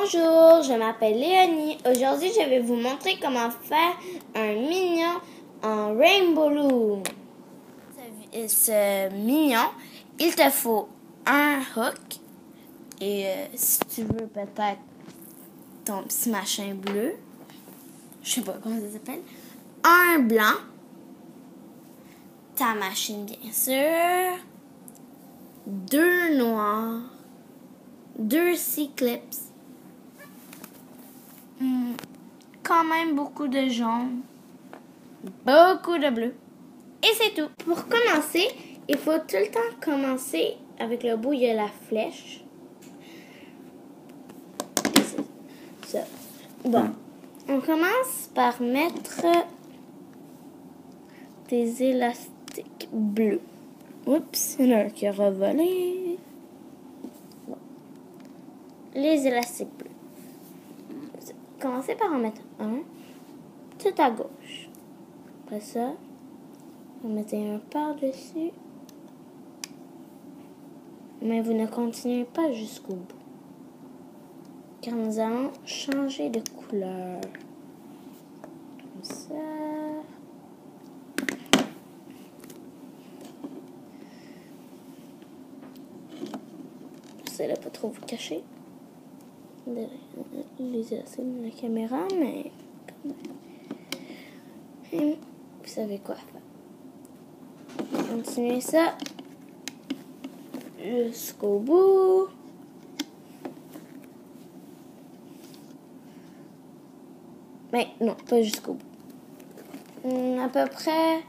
Bonjour, je m'appelle Léonie. Aujourd'hui, je vais vous montrer comment faire un mignon en Rainbow Loom. Ce mignon, il te faut un hook et si tu veux peut-être ton petit machin bleu, je sais pas comment ça s'appelle, un blanc, ta machine bien sûr, deux noirs, deux C-clips, quand même beaucoup de jaune, beaucoup de bleu. Et c'est tout. Pour commencer, il faut tout le temps commencer avec le bout, il y a la flèche. Ça. Bon, on commence par mettre des élastiques bleus. Oups, il y en a un qui a revolé. Bon. Les élastiques bleus. Commencez par en mettre un tout à gauche. Après ça, vous mettez un par-dessus. Mais vous ne continuez pas jusqu'au bout. Car nous allons changer de couleur. Comme ça. J'essaie de pas trop vous cacher. Les élastiques de la caméra, mais quand même. Et vous savez quoi faire. Continuez ça jusqu'au bout. Mais non, pas jusqu'au bout. À peu près.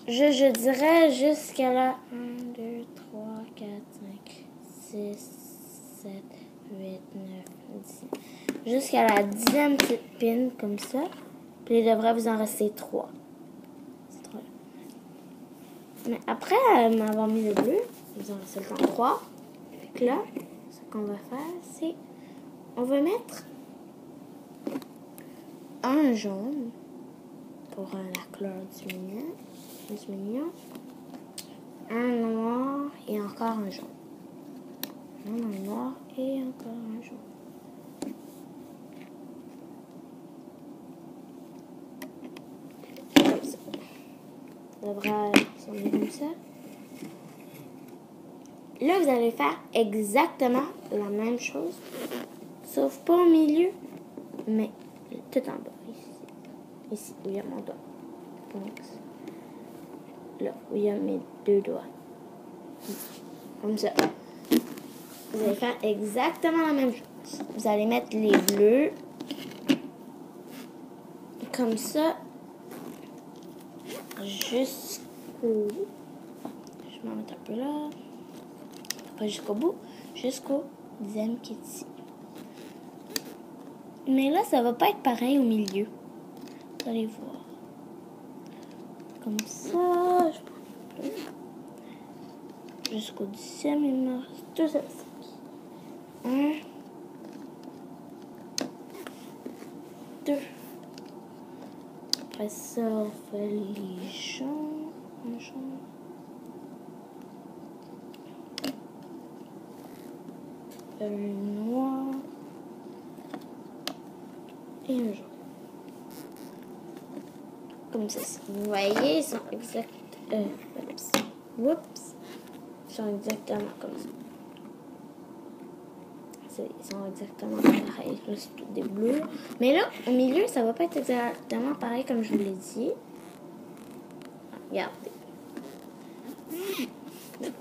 Je dirais jusqu'à la 1, 2, 3, 4, 5, 6, 7, 8, 9, 10. Jusqu'à la 10e petite pin, comme ça. Puis il devrait vous en rester 3. C'est 3. Mais après m'avoir mis le bleu, vous en restez le temps 3. Fait que là, ce qu'on va faire, c'est on va mettre un jaune pour la couleur du mignon, un noir et encore un jaune. Un noir et encore un jaune. Comme ça. Ça devrait ressembler comme ça. Là, vous allez faire exactement la même chose, sauf pas au milieu, mais tout en bas, ici où il y a mon doigt. Donc, là où il y a mes deux doigts. Comme ça. Vous allez faire exactement la même chose. Vous allez mettre les bleus comme ça jusqu'au... Je vais m'en mettre un peu là. Pas jusqu'au bout, jusqu'au 10e qui est ici. Mais là, ça va pas être pareil au milieu. Vous allez voir. Comme ça. Je prends un peu. Jusqu'au 10e, il me reste 2 élastiques. 1, 2. Après ça, on fait les jaunes. Un jaune. Un noir. Et un jaune. Comme ça. Vous voyez, ils sont exact. Oups. Ils sont exactement comme ça. Ils sont exactement pareils. Là, c'est tout des bleus. Mais là, au milieu, ça va pas être exactement pareil comme je vous l'ai dit. Regardez.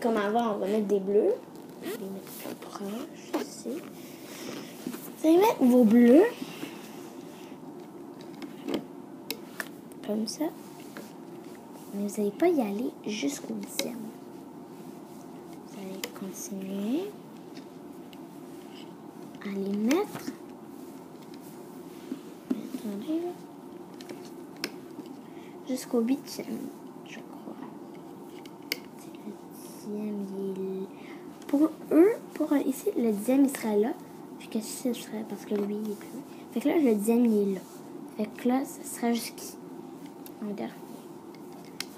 Comme avant, on va mettre des bleus. Je vais les mettre plus proche ici. Vous allez mettre vos bleus. Comme ça. Mais vous n'allez pas y aller jusqu'au 10e. Vous allez continuer à les mettre. Attendez là. Jusqu'au 8e, je crois. C'est le 10e, il est... Pour eux, ici, le 10e, il serait là. Puis que ce serait parce que lui, il est plus. Fait que là, le 10e, il est là. Fait que là, ça sera jusqu'ici. un dernier.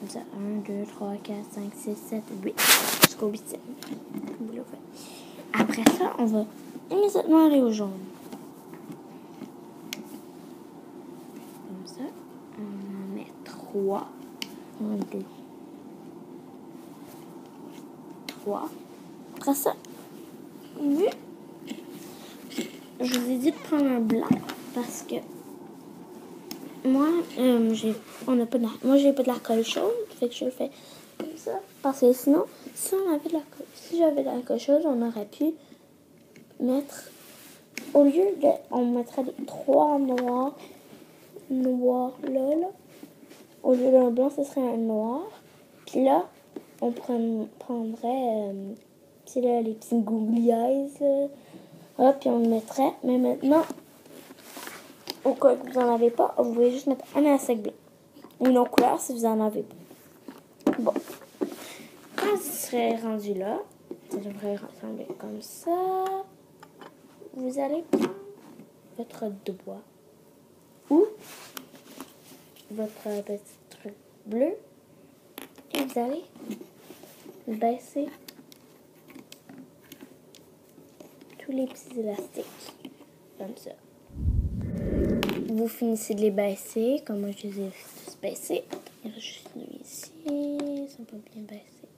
Comme ça, 1, 2, 3, 4, 5, 6, 7, 8. Jusqu'au 8e. Après ça, on va immédiatement aller au jaune. Comme ça, on en met 3. 1, 2, 3. Après ça, je vous ai dit de prendre un blanc parce que moi, j'ai pas de l'alcool chaude, fait que je le fais comme ça. Parce que sinon, si j'avais de l'alcool chaude, on aurait pu mettre, au lieu de, on mettrait 3 noirs là. Au lieu d'un blanc, ce serait un noir. Puis là, on prendrait, là, les petits gougliaises, là, puis on le mettrait. Mais maintenant, au cas où vous n'en avez pas, vous pouvez juste mettre un insecte blanc. Ou une autre couleur si vous n'en avez pas. Bon. Quand vous serez rendu là, ça devrait ressembler comme ça. Vous allez prendre votre doigt ou votre petit truc bleu et vous allez baisser tous les petits élastiques comme ça. Vous finissez de les baisser, comme moi je les ai tous baissés. Il reste juste lui ici, ils sont pas bien baissés.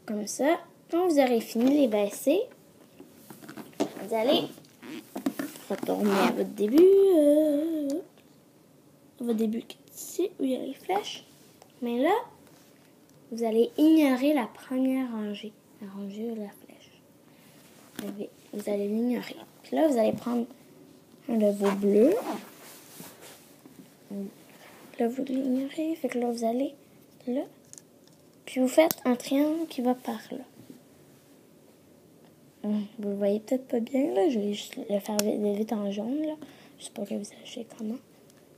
Comme ça, quand vous aurez fini de les baisser, vous allez retourner à votre début ici où il y a les flèches. Mais là, vous allez ignorer la première rangée, la rangée de la flèche. Vous allez l'ignorer. Puis là, vous allez prendre un de vos bleus. Là, vous l'ignorez. Fait que là, vous allez là. Puis vous faites un triangle qui va par là. Vous le voyez peut-être pas bien, là. Je vais juste le faire vite en jaune, là. Juste pour que vous sachiez comment.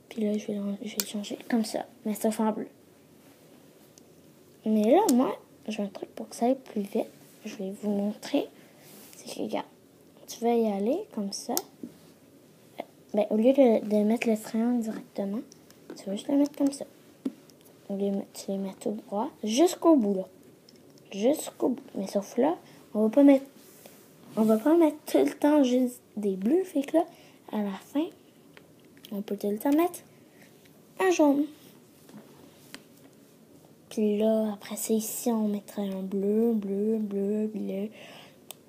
Puis là, je vais le changer comme ça. Mais sauf en bleu. Mais là, moi, j'ai un truc pour que ça aille plus vite. Je vais vous montrer. C'est que, regarde, tu vas y aller comme ça. Ben, au lieu de mettre le triangle directement, tu vas juste le mettre comme ça. Tu les mets tout droit jusqu'au bout, là. Jusqu'au bout. Mais sauf là, on va pas mettre tout le temps juste des bleus. Fait que là, à la fin, on peut tout le temps mettre un jaune. Puis là, après ça, ici, on mettrait un bleu,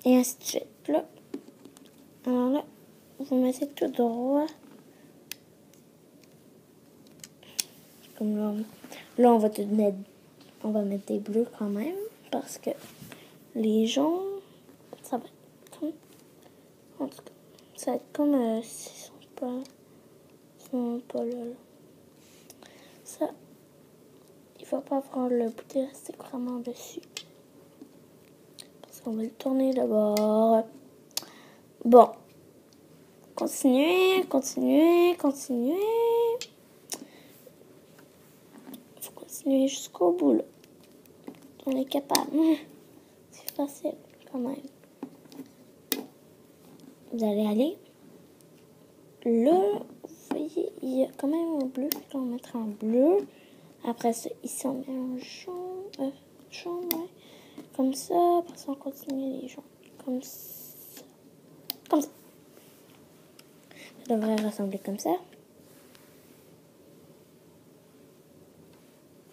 et ainsi de suite. Là, alors là, vous mettez tout droit. Comme là, on va mettre des bleus quand même, parce que les jaunes, ça va être comme, en tout cas, ça va être comme s'ils sont pas là. Ça, il va pas avoir le bout d'élastique vraiment dessus. Parce qu'on va le tourner d'abord. Bon. Continuez. Faut continuer jusqu'au bout, là. On est capable. C'est facile, quand même. Vous allez aller. Là, vous voyez, il y a quand même un bleu. On va mettre un bleu. Après ça, ici, on met un jaune. Jaune, ouais. Comme ça. Après ça, on continue les jaunes. Comme ça. Comme ça. Ça devrait ressembler comme ça.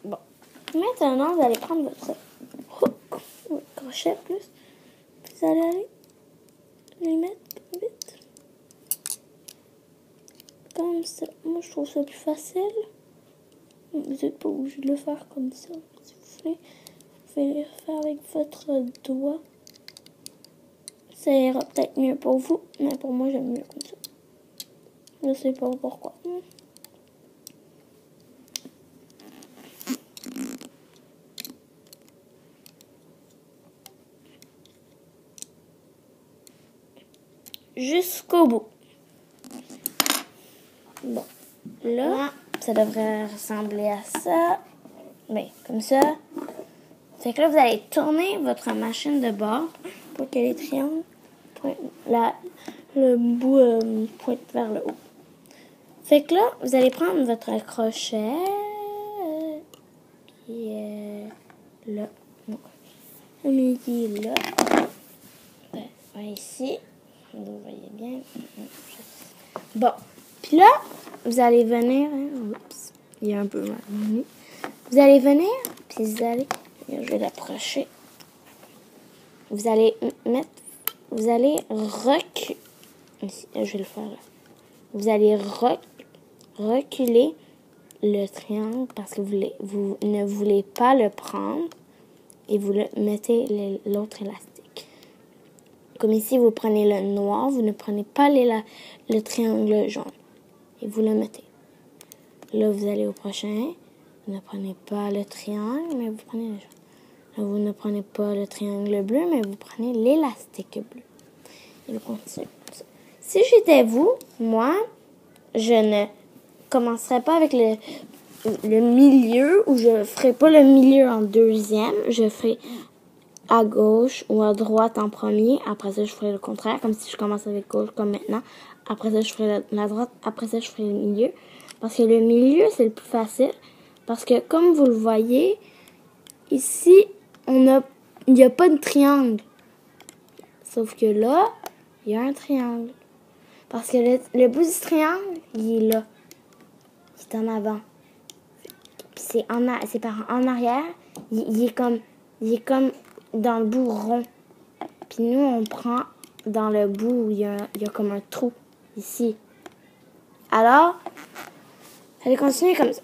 Bon. Maintenant, vous allez prendre votre crochet plus. Puis vous allez aller les mettre vite. Comme ça. Moi, je trouve ça plus facile. Vous n'êtes pas obligé de le faire comme ça. Si vous voulez, vous pouvez le faire avec votre doigt. Ça ira peut-être mieux pour vous, mais pour moi, j'aime mieux comme ça. Je sais pas pourquoi. Jusqu'au bout. Bon, là, ça devrait ressembler à ça. Mais comme ça. Fait que là, vous allez tourner votre machine de bord pour que les triangles le bout pointe vers le haut. Fait que là, vous allez prendre votre crochet. Amélie là. Ici. Vous voyez bien. Bon. Puis là, vous allez venir. Oups. Il y a un peu mal. Vous allez venir. Puis vous allez. Je vais l'approcher. Vous allez mettre. Vous allez reculer. Je vais le faire là. Vous allez reculer le triangle parce que vous ne voulez pas le prendre et vous le mettez l'autre élastique. Comme ici, vous prenez le noir, vous ne prenez pas le triangle jaune et vous le mettez. Là, vous allez au prochain. Vous ne prenez pas le triangle, mais vous prenez le jaune. Là, vous ne prenez pas le triangle bleu, mais vous prenez l'élastique bleu. Et vous continuez comme ça. Si j'étais vous, moi, je ne commencerai pas avec le milieu, ou je ne ferai pas le milieu en deuxième. Je ferai à gauche ou à droite en premier. Après ça, je ferai le contraire, comme si je commence avec gauche, comme maintenant. Après ça, je ferai la droite. Après ça, je ferai le milieu. Parce que le milieu, c'est le plus facile. Parce que, comme vous le voyez, ici, il n'y a pas de triangle. Sauf que là, il y a un triangle. Parce que le bout du triangle, il est là. Il est en avant. Puis c'est par en arrière. Il est comme dans le bout rond. Puis nous, on prend dans le bout où il y a comme un trou. Ici. Alors, allez continuer comme ça.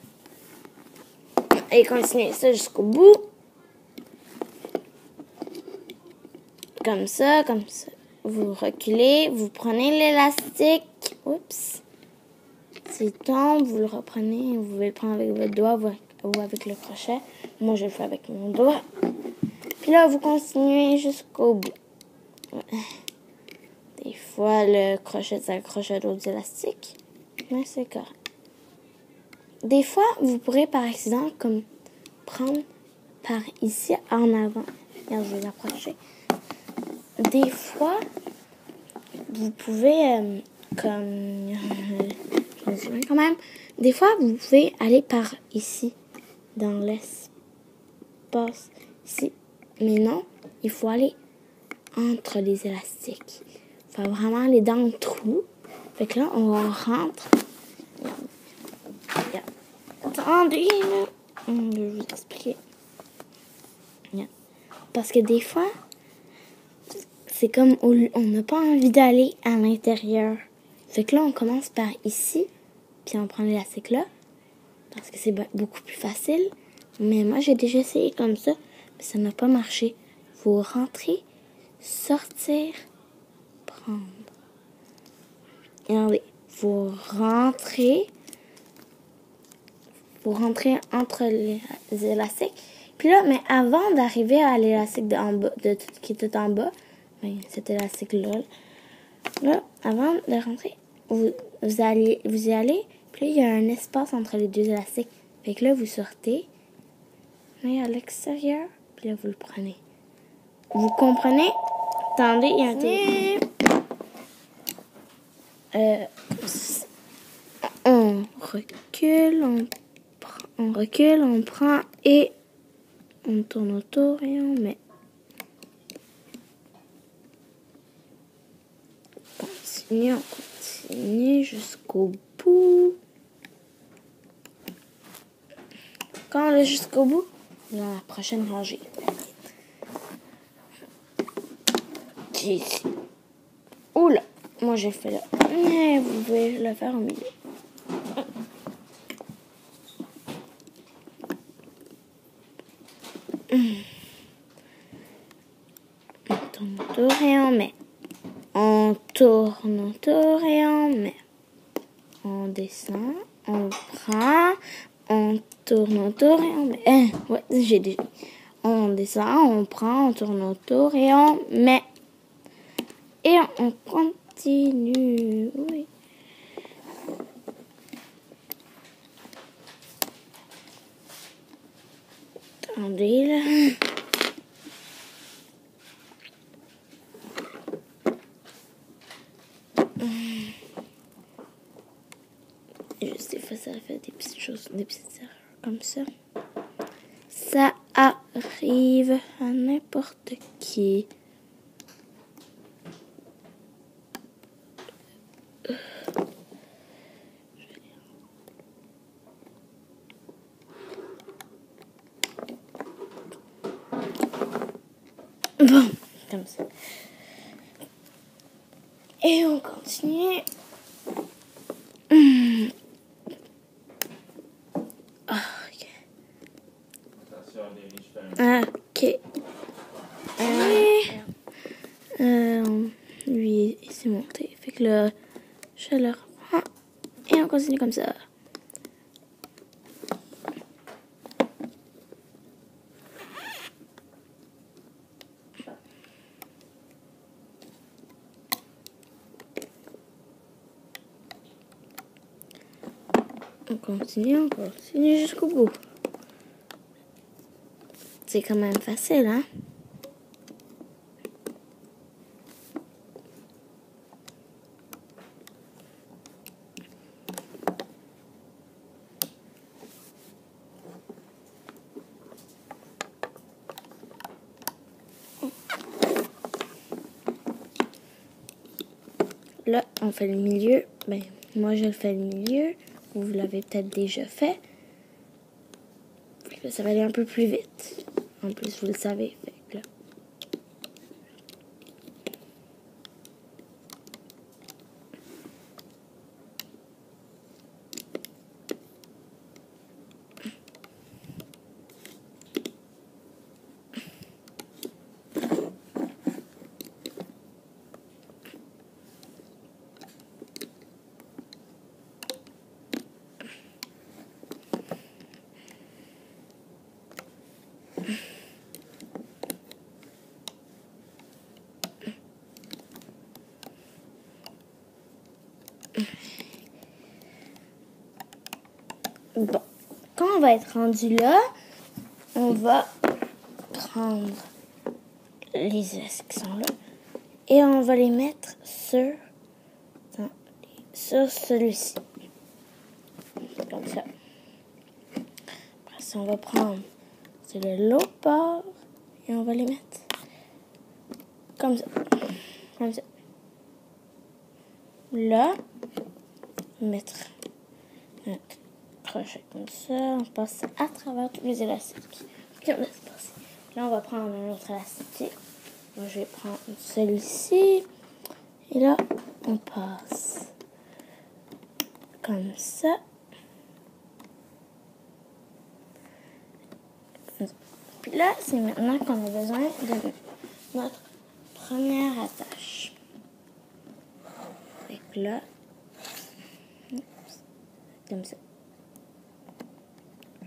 Allez continuer ça jusqu'au bout. Comme ça, comme ça. Vous reculez, vous prenez l'élastique. Oups. S'il tombe, vous le reprenez. Vous pouvez le prendre avec votre doigt ou avec le crochet. Moi, je le fais avec mon doigt. Puis là, vous continuez jusqu'au bout. Des fois, le crochet s'accroche à d'autres élastiques. Mais c'est correct. Des fois, vous pourrez, par exemple, comme prendre par ici en avant. Regarde, je vais l'approcher. Des fois, vous pouvez, quand même, des fois, vous pouvez aller par ici, dans l'espace, ici. Mais non, il faut aller entre les élastiques. Il faut vraiment aller dans le trou. Fait que là, on rentre. Regarde. Attendez, là. Je vais vous expliquer. Regarde. Parce que des fois, c'est comme on n'a pas envie d'aller à l'intérieur. Fait que là, on commence par ici, puis on prend l'élastique là, parce que c'est beaucoup plus facile. Mais moi, j'ai déjà essayé comme ça, mais ça n'a pas marché. Faut rentrer, sortir, prendre. Regardez, faut rentrer entre les élastiques. Puis là, mais avant d'arriver à l'élastique qui est tout en bas, cet élastique-là, là, avant de rentrer, vous y allez, puis là, il y a un espace entre les deux élastiques. Fait que là, vous sortez, mais à l'extérieur, puis là, vous le prenez. Vous comprenez? Attendez, il y a un téléphone. On recule, on prend et on tourne autour et on met. On continue jusqu'au bout. Quand on est jusqu'au bout, dans la prochaine rangée. Qui est ici. Oula, moi j'ai fait là. Mais vous pouvez le faire au milieu. On tourne autour et on met. On tourne autour et on met. On descend, on prend, on tourne autour et on met. Ouais, j'ai déjà. On descend, on prend, on tourne autour et on met. Et on continue. Oui. Attendez là. Juste des fois, ça fait des petites choses, des petites erreurs comme ça. Ça a arrive à n'importe qui. Bon, comme ça. Et on continue. Ok. Ok. Lui, il s'est monté. Fait que là, je le reprends. Et on continue comme ça. On continue jusqu'au bout. C'est quand même facile, hein? Là, on fait le milieu. Ben, moi, je le fais le milieu. Vous l'avez peut-être déjà fait. Là, ça va aller un peu plus vite. En plus, vous le savez. Fait que là. Bon, quand on va être rendu là, on va prendre les os qui sont là et on va les mettre sur celui-ci. Comme ça. Après ça, on va prendre l'autre bord et on va les mettre comme ça. Comme ça. Là, mettre notre crochet comme ça. On passe à travers tous les élastiques. Puis on laisse passer. Là, on va prendre un autre élastique. Moi, je vais prendre celui-ci. Et là, on passe comme ça. Puis là, c'est maintenant qu'on a besoin de notre première attache. Fait que là, comme ça.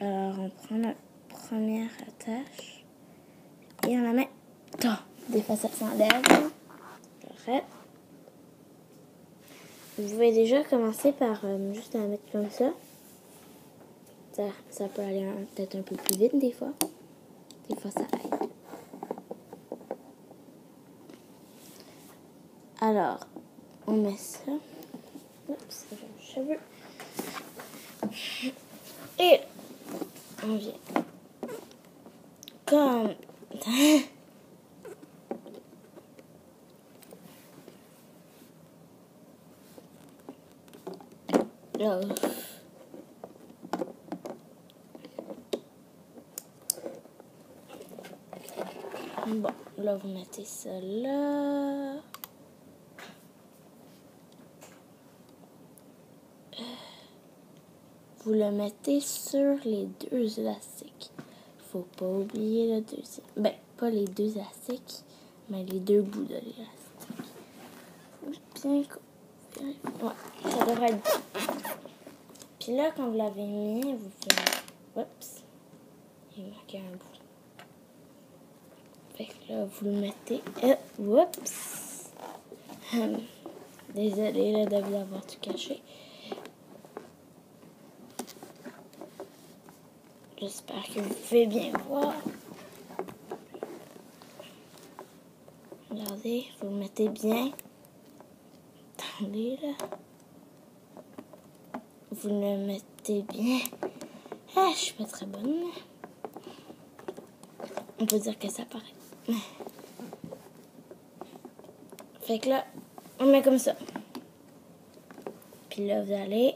Alors, on prend notre première attache et on la met. Des fois, ça s'enlève. Arrête. Vous pouvez déjà commencer par juste la mettre comme ça. Ça peut aller peut-être un peu plus vite des fois. Des fois, ça aide. Alors, on met ça. Oups, j'ai mes cheveux. Et on vient comme... là. Bon, là, vous mettez ça là. Vous le mettez sur les deux élastiques. Faut pas oublier le deuxième. Ben, pas les deux élastiques, mais les deux bouts de l'élastique. Bien. Ouais, ça devrait être bien. Puis là, quand vous l'avez mis, vous faites... Oups. Il manquait un bout. Fait que là, vous le mettez... Oups. Désolée là, de vous avoir tout caché. J'espère que vous pouvez bien voir. Regardez, vous le mettez bien. Attendez là. Vous le mettez bien. Ah, je suis pas très bonne. On peut dire que ça paraît. Fait que là, on met comme ça. Puis là, vous allez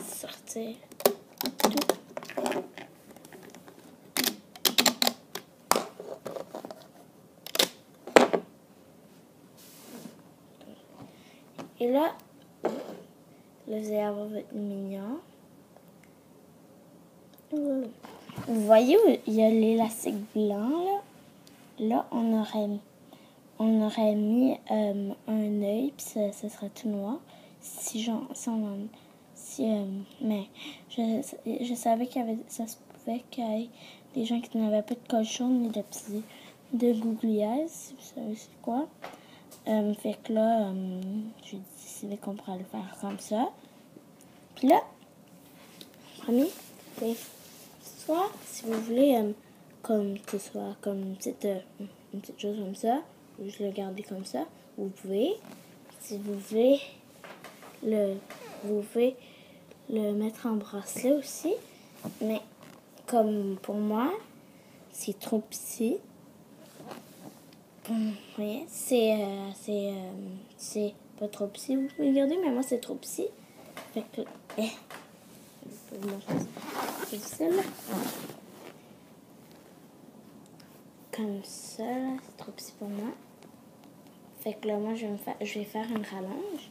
sortir tout. Et là, vous allez avoir votre mignon. Vous voyez où il y a l'élastique blanc, là? Là, on aurait mis un œil, puis ça serait tout noir. Mais je savais ça se pouvait qu'il y ait des gens qui n'avaient pas de cochon ni de gougouillage, si vous savez c'est quoi. Fait que là, j'ai décidé qu'on pourrait le faire comme ça. Puis là, premier, soit si vous voulez comme que ce soit comme une petite chose comme ça, ou je le garder comme ça, vous pouvez. Si vous voulez vous pouvez le mettre en bracelet aussi, mais comme pour moi, c'est trop petit. Oui, c'est pas trop petit, vous pouvez regarder, mais moi c'est trop petit. Fait que, c'est difficile. Comme ça, là, c'est trop petit pour moi. Fait que là, moi, je vais faire une rallonge.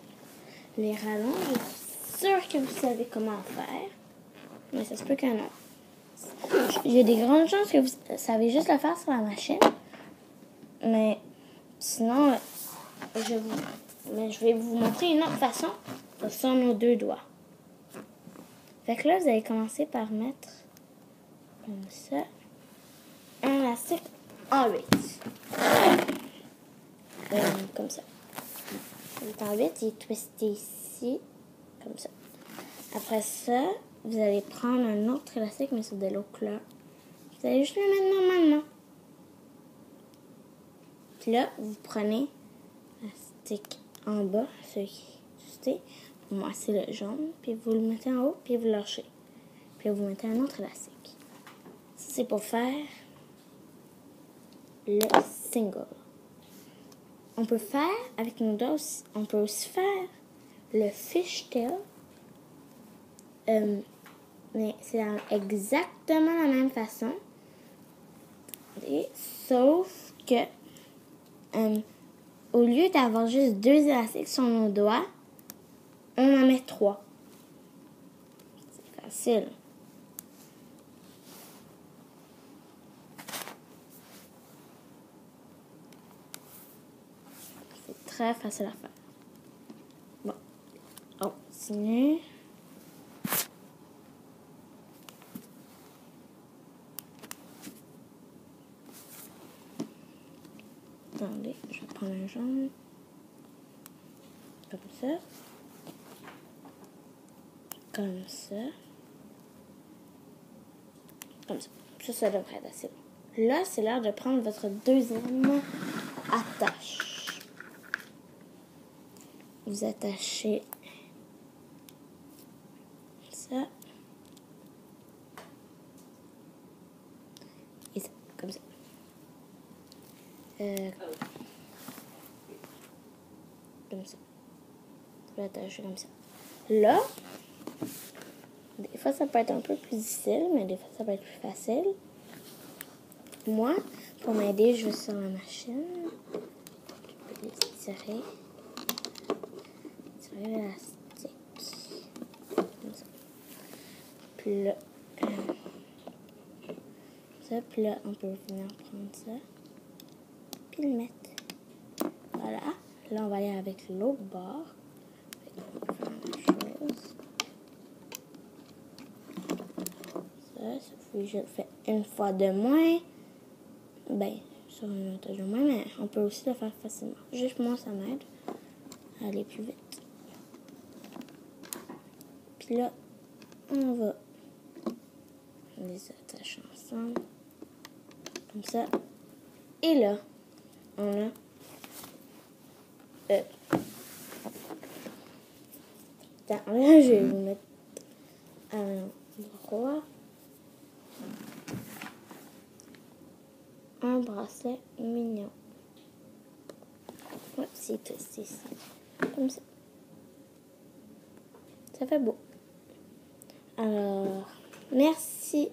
Les rallonges, je suis sûre que vous savez comment faire. Mais ça se peut que non. Il y a des grandes chances que vous savez juste le faire sur la machine. Mais sinon, je vais vous montrer une autre façon. Sur nos deux doigts. Fait que là, vous allez commencer par mettre comme ça un élastique en 8. Comme ça. Il est en 8, il est twisté ici, comme ça. Après ça, vous allez prendre un autre élastique, mais sur de l'autre couleur. Vous allez juste le mettre normalement. Puis là, vous prenez l'élastique en bas, celui qui est twisté. Pour moi, c'est le jaune. Puis vous le mettez en haut, puis vous lâchez. Puis là, vous mettez un autre élastique. Ça, c'est pour faire le single. On peut faire, avec nos doigts aussi, on peut aussi faire le fishtail. Mais c'est exactement la même façon. Sauf que, au lieu d'avoir juste 2 élastiques sur nos doigts, on en met 3. C'est facile. C'est très facile à faire. Bon, on continue. Attendez, je vais prendre un jaune. Comme ça. Comme ça. Comme ça. Ça devrait être assez bon. Là, c'est l'heure de prendre votre deuxième attache. Vous attachez ça. Et ça, comme ça. Comme ça. Vous l'attachez comme ça. Là, des fois, ça peut être un peu plus difficile, mais des fois, ça peut être plus facile. Moi, pour m'aider, je vais sur la machine. Je vais tirer l'élastique. Comme ça. Puis là, puis là, on peut venir prendre ça. Puis le mettre. Voilà. Là, on va aller avec l'autre bord. On peut faire la même chose. Ça, je le fais une fois de moins. Ben, sur une autre de moins, mais on peut aussi le faire facilement. Juste moi, ça m'aide à aller plus vite. Puis là, on va les attacher ensemble. Comme ça. Et là, on a... Attends, là, je vais vous mettre à l'endroit. bracelet mignon. Ouais, c'est twisté ici. Comme ça. Ça fait beau. Alors, merci.